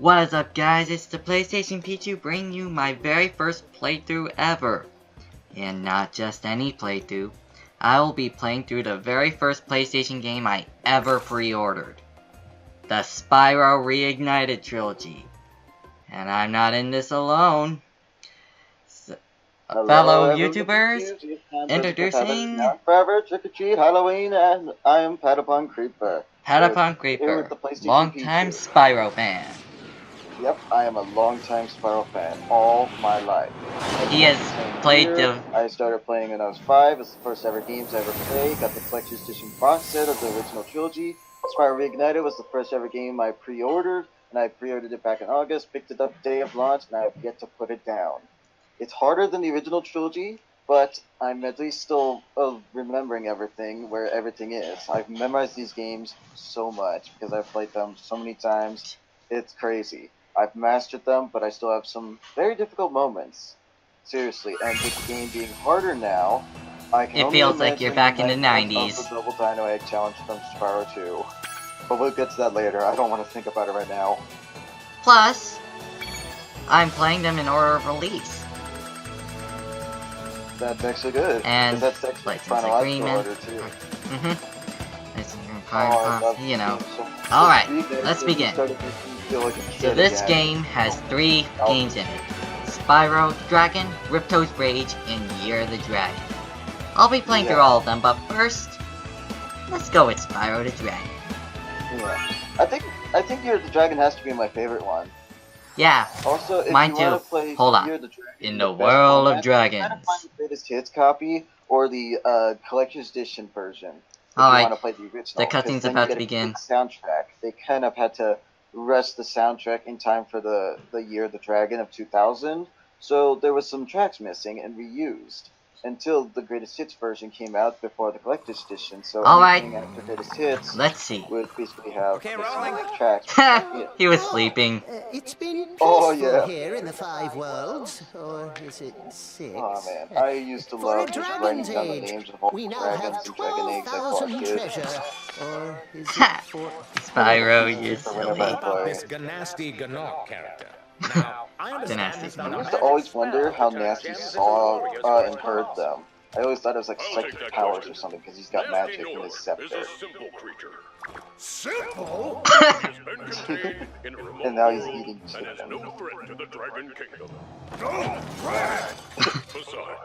What is up, guys? It's the PlayStation P2 bringing you my very first playthrough ever. And not just any playthrough. I will be playing through the very first PlayStation game I ever pre-ordered. The Spyro Reignited trilogy. And I'm not in this alone. Hello, fellow everyone. YouTubers, introducing Forever Trick or Treat Halloween, and I am PataponCreeper. PataponCreeper, long-time Spyro fan. Yep, I am a long-time Spyro fan, all my life. He has played the... I started playing when I was 5. It's the first ever games I ever played. Got the collector's edition box set of the original trilogy. Spyro Reignited was the first ever game I pre-ordered, and I pre-ordered it back in August, picked it up day of launch, and I have yet to put it down. It's harder than the original trilogy, but I'm at least still remembering everything, where everything is. I've memorized these games so much, because I've played them so many times. It's crazy. I've mastered them, but I still have some very difficult moments. Seriously, and with the game being harder now, I can only feels like you're back in the 90s. The Double Dino Egg Challenge from Spyro 2. But we'll get to that later. I don't want to think about it right now. Plus, I'm playing them in order of release. That's actually good. And that's actually chronological order too. You know. Alright, let's begin. So this game has 3 games in it. Spyro, Dragon, Ripto's Rage, and Year of the Dragon. I'll be playing through all of them, but first, let's go with Spyro the Dragon. Yeah. I think Year of the Dragon has to be my favorite one. Yeah, also, if mine you too. Want to play Hold on. Year of the Dragon, in the world of dragons. You can find the greatest hits copy or the collector's edition version. Alright, the original, the cutscene's about to begin. Soundtrack. They kind of had to rush the soundtrack in time for the Year of the Dragon of 2000, so there was some tracks missing and reused until the greatest hits version came out before the collector's edition. So anything after greatest hits, let's see, would basically have tracks. He was sleeping. It's been peaceful here in the 5 worlds, or is it 6? Oh man, I used to love just writing down the names of all the dragons and dragon eggs I fought treasure, or is it 4? Spyro, you're silly. This Ganasty Nork character. Now, I used to always wonder how Nasty saw and heard them. I always thought it was like psychic powers or something, because he's got magic in his scepter. Simple? And now he's eating chicken.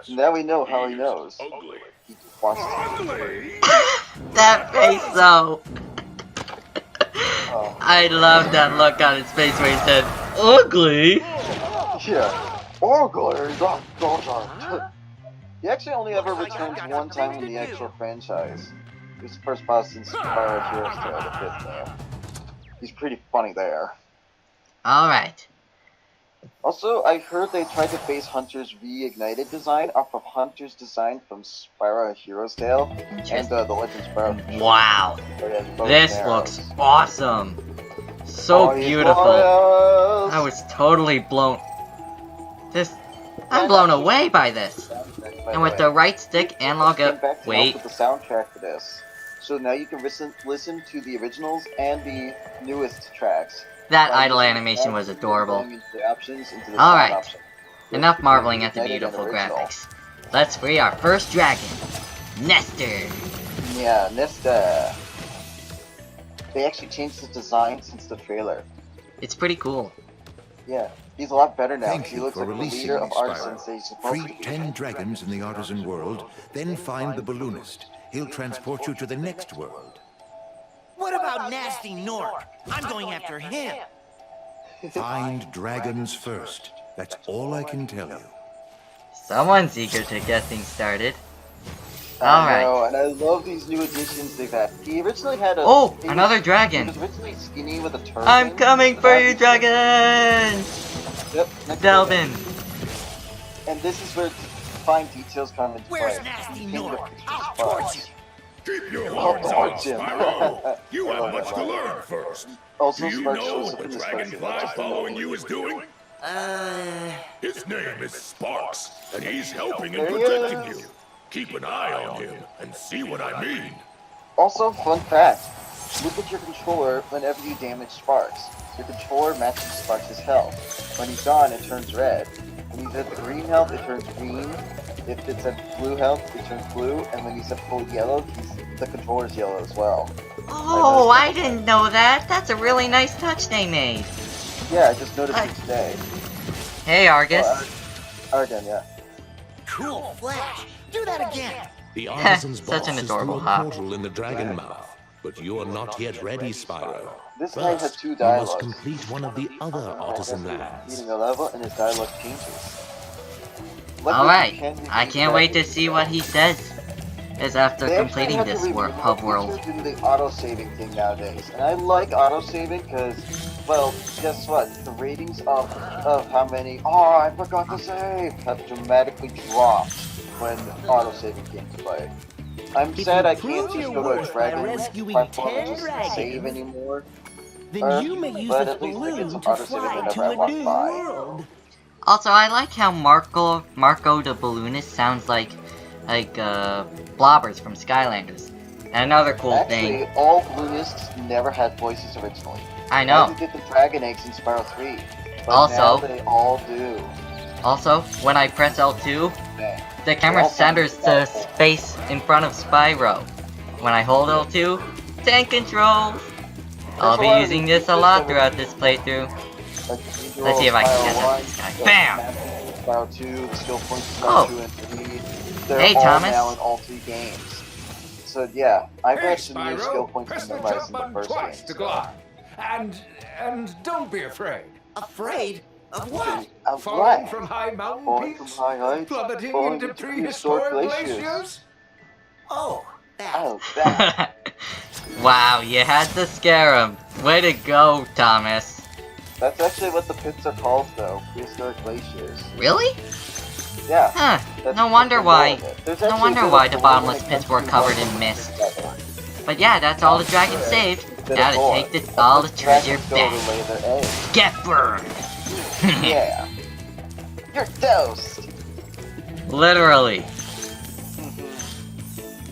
Now we know how he knows. He just wants to. That face though. I love that look on his face where he said, "Ugly." Yeah, ugly. He actually only ever returns one time in the actual franchise. He was the first boss in Spyro Heroes Tale, the 5th game. He's pretty funny there. Alright. Also, I heard they tried to base Hunter's Reignited design off of Hunter's design from Spyro Heroes Tale and the Legend Spyro. Wow. This looks awesome. So beautiful. Glorious. I was totally blown. I'm blown away by this. And with the right stick analog wait. With the soundtrack for this. So now you can listen to the originals and the newest tracks. That idle animation was adorable. Alright, enough marveling at the beautiful graphics. Let's free our first dragon, Nestor. Yeah, Nestor. They actually changed his design since the trailer. It's pretty cool. Yeah, he's a lot better now. Thank he you looks for like the releasing leader of me, artisans. Spyro. Free 10 dragons in the artisan world, then find the balloonist. He'll transport you to the next world. What about Nasty Nork? I'm going after him. Find dragons first. That's all I can tell you. Someone's eager to get things started. I know, and I love these new additions they've had. He originally had a... Oh, another dragon! He was originally skinny with a turban. I'm coming for you, dragon! Yep, Delvin. And this is where fine details come into play. Where's Nasty Nork? I'll torch you! Keep your words out, Spyro! You have much to learn first. Also, Do you know what Dragonfly following you is doing? His name is Sparks, and he's helping and protecting you. Keep an eye on him and see what I mean. Also, fun fact, Look at your controller whenever you damage Sparks. Your controller matches Sparks' health. When he's gone, it turns red. When he's at the green health, it turns green. If it's at blue health, it turns blue. And when he's at full yellow, the controller's yellow as well. Oh, I didn't know that. That's a really nice touch they made. Yeah, I just noticed it today. Hey, Argus. Argon, yeah. Cool Flash. Do that again. The artisan's Such boss an is adorable through a hop. portal in the dragon mouth, but you are not yet ready, Spyro. This guy has First, two you dialogues. must complete one of the other artisan lands. Beating a level and his dialogue changes. Alright, I can't wait to see what he says is after They completing actually this have to hub world. do the auto-saving thing nowadays. And I like auto-saving because, well, guess what? The ratings of how many, oh, I forgot to save, have dramatically dropped when auto-saving came to play. I'm sad I can't just go to a dragon platform and just save anymore. Then you may use but this at least I get balloon some to auto-saving fly whenever to I a walk new by. world. Also, I like how Marco the Balloonist sounds like Blobbers from Skylanders. And another cool thing. Actually, all balloonists never had voices originally. I know. They did the dragon eggs in Spyro 3. But Also- now they all do. Also, when I press L2, the camera Also- centers to space in front of Spyro. When I hold L2, tank controls! I'll be using this a lot throughout this playthrough. Like, Let's see if I can catch up Spyro to this guy. 1, Bam! Spyro 2, the skill points in Oh. Spyro 2 and 3. They're Hey, all Thomas. now in all 3 games. So yeah, I've Hey, actually used skill Spyro, points press to the memorize jump in the button first twice game. to glide. And don't be afraid. Afraid? Of what? Of Falling what? from high mountain Falling peaks? from high heights? Plummeting Falling into into prehistoric prehistoric glaciers? Oh, that. Oh, that. Wow, you had to scare him. Way to go, Thomas. That's actually what the pits are called, though. Prehistoric glaciers. Really? Yeah. Huh. That's No wonder the why. goal of it. There's No actually wonder a bit why of the lore bottomless when it pits were comes to covered in mist. But yeah, that's all the dragons saved. Bit Now of to lore. take all the treasure Dragons go to back. lay their eggs. Get burned! Yeah. You're toast! Literally.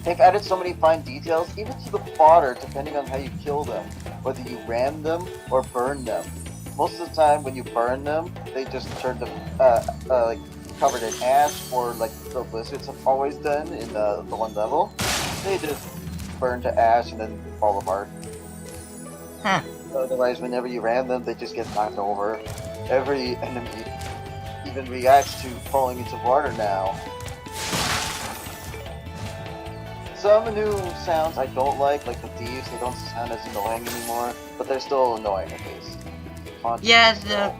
They've added so many fine details, even to the fodder, depending on how you kill them. Whether you ram them or burn them. Most of the time, when you burn them, they just turn them like covered in ash, or like the lizards have always done in the one level. They just burn to ash and then fall apart. Huh. Otherwise, whenever you ram them, they just get knocked over. Every enemy even reacts to falling into water now. Some new sounds I don't like the thieves, they don't sound as annoying anymore, but they're still annoying at least. Yeah,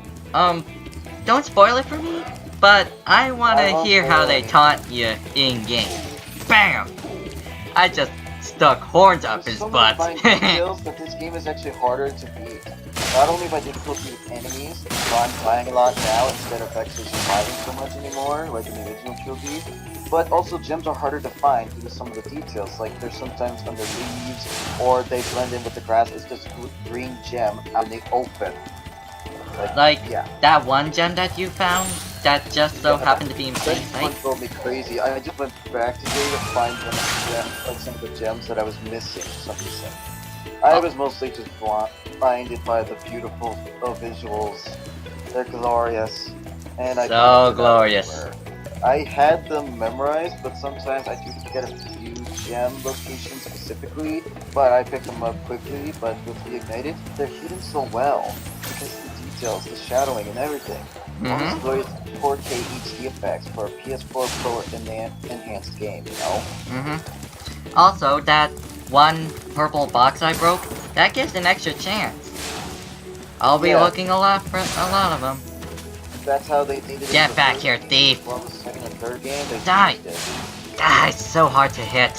don't spoil it for me, but I wanna hear how they taunt you in-game. BAM! I just stuck horns up his There's so butt. many fine details that this game is actually harder to beat. Not only by difficulty with enemies, so I'm dying a lot now instead of actually surviving so much anymore, like in the original trilogy, but also gems are harder to find due to some of the details, like they're sometimes under leaves, or they blend in with the grass. It's just a green gem out in the open. Like, yeah. that one gem that you found, that just so happened to be in plain That one sight? drove me crazy. I just went back today to find one of the gems, like some of the gems that I was missing for some reason. I was mostly just blinded by the beautiful visuals. They're glorious. And I So glorious. I had them memorized, but sometimes I do forget a few gem locations specifically, but I pick them up quickly. But with Reignited, they're hidden so well because of the details, the shadowing, and everything. Most glorious 4K HD effects for a PS4 Pro enhanced game, you know? Also, that one purple box I broke, that gives an extra chance. I'll be looking a lot for a lot of them. That's how they did it. Get back here, thief! Well, the second and third game, they Die! changed it. Ah, it's so hard to hit.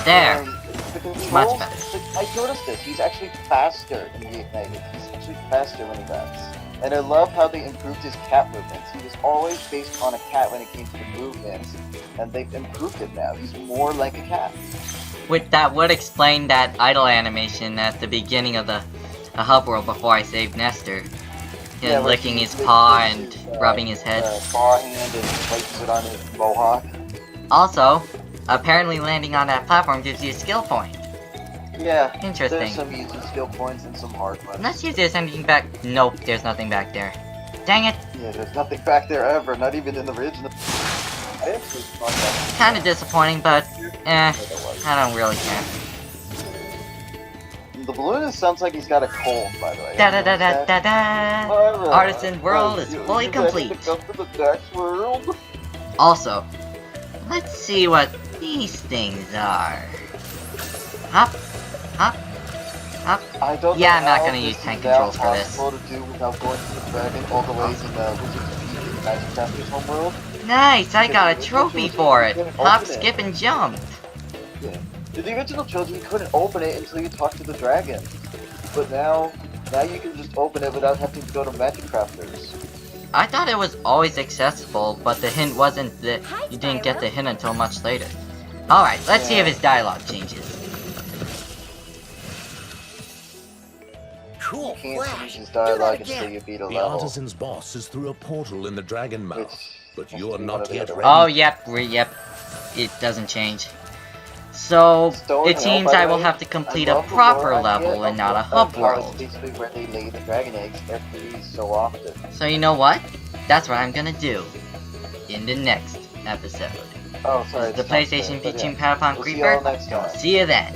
There. And the controls, Much better. I noticed this. He's actually faster in Reignited. He's actually faster when he runs. And I love how they improved his cat movements. He was always based on a cat when it came to the movements, and they've improved it now. He's more like a cat. That would explain that idle animation at the beginning of the hub world before I saved Nestor. Yeah, Him where licking he his paw and rubbing his head. Paw hand and places it on his mohawk. Also, apparently landing on that platform gives you a skill point. Yeah, Interesting. there's some easy skill points and some hard ones. Let's see if there's anything back. Nope, there's nothing back there. Dang it. Yeah, there's nothing back there ever, not even in the original. I actually thought that. Kinda disappointing, but I don't really care. The balloonist sounds like he's got a cold, by the way. Da da da da da da. Alright, Artisan world is fully you ready complete. to come to the next world? Also, let's see what these things are. Hop, hop, hop. I don't Yeah, know I'm not how gonna use this tank is controls now for this. possible to do without going to the dragon all the way in the Wizard's Peak in Magic Crafter's homeworld. Nice, I got a trophy for it. Open Hop, it. skip, and jump. Yeah. In the original trilogy, you couldn't open it until you talked to the dragon. But now you can just open it without having to go to Magic Crafters. I thought it was always accessible, but the hint wasn't that you didn't get the hint until much later. Alright, let's see if his dialogue changes. You Cool. can't Flash. use his Do dialogue that until again. you beat a The level. artisan's boss is through a portal in the dragon mouth, Which but must you are be one not of the yet other ready. Oh, yep. It doesn't change. So, Stone it Hill, seems by the I will way, have to complete I a love the proper lore level idea and not a of hub how it's world. basically where they lay the dragon eggs every so often. So you know what? That's what I'm gonna do in the next episode. Oh, sorry. This is the it's not PlayStation fair, but featuring yeah. We'll see y'all PataponCreeper. next time. See you then.